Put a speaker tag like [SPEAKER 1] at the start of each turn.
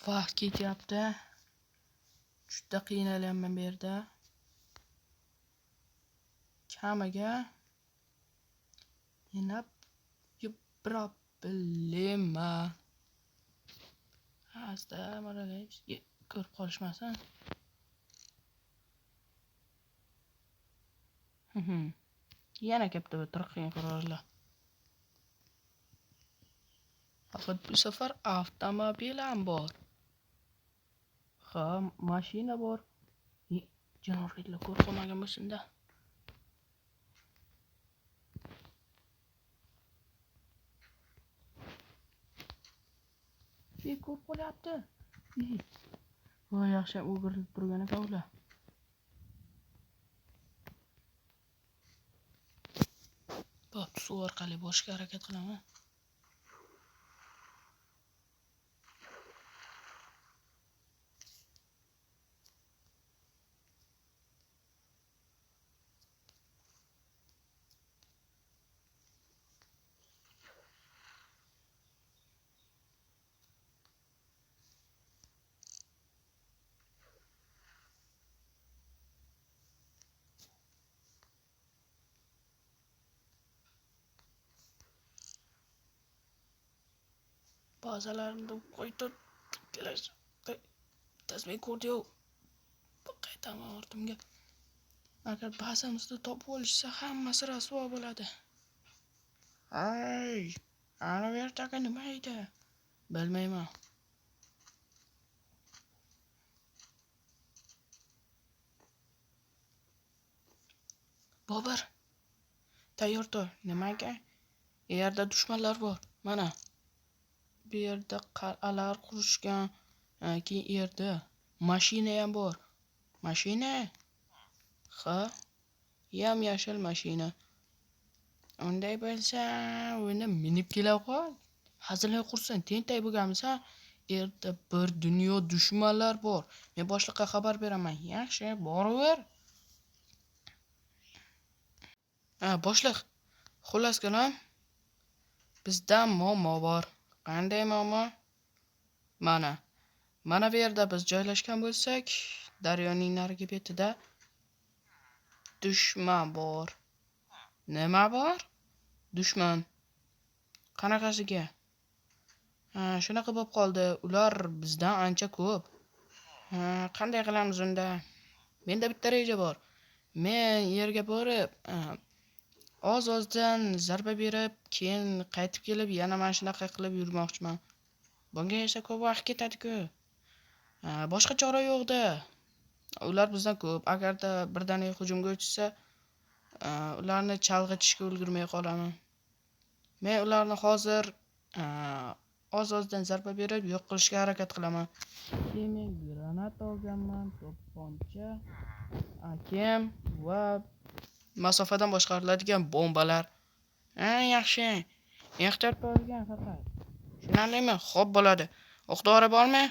[SPEAKER 1] Vaqt ketyapti. Juda qiynalyapman bu yerda. Kamiga yana problema. Asta maralaymiz. Ko'rib qolishmasin. Yana katta bir tirqiyin qurollar. Faqat bu safar avtomobil ham bor. Ha, mashina bor. Jinoyatlar ko'rib qolmagan bo'lsin-da. Ko'rib qolyapti. Voy, yaxshi o'girilib turgan ekan ular. Bo'p, suv orqali boshqa harakat qilaman. Bazılarında koydu gelir. Tasmayı ko'rdi-yu. Qaytaman ortimga. Agar bazamizda topib olishsa, hammasi rasvo bo'ladi. Ay, ana bu yerdagi nima edi? Bilmayman. Bobur, tayyor tur. Nimaga? Yerda dushmanlar bor. Mana. Bu yerda qal'alar qurishgan, keyin yerda mashina ham bor. Mashina? Ha? Yam-yashil mashina. Unday bo'lsa, uni minib kela qol. Hazilay qursin, tentak bo'lganmisan. Yerda bir dunyo dushmanlar bor. Men boshliqqa xabar beraman. Yaxshi, boraver. Boshliq. Xullas kalom. Bizda muammo bor. Qanday muammo? Mana bu yerda biz joylashgan bo'lsak, daryoning narigi betida dushman bor. Nima bor? Dushman. Qanaqasiga? Shunaqa bo'lib qoldi. Ular bizdan ancha ko'p. Qanday qilamiz unda? Menda bitta reja bor. Men yerga borib, oz-ozdan zarba berib, keyin qaytib kelib, yana mana shunaqa qilib yurmoqchiman. Bunga esa ko'p vaqt ketadi-ku. Boshqa chora yo'q-da. Ular bizdan ko'p. Agarda birdaniga hujumga o'tsa, ularni chalg'itishga ulgurmay qolaman. Men ularni hozir oz-ozdan zarba berib, yo'q qilishga harakat qilaman. Men granat olganman, to'pponcha, AKM va masofadan boshqariladigan bombalar. Yaxshi. Ehtiyot bo'lgan faqat. Tushunarlimi? Xo'p bo'ladi. O'q-dori bormi?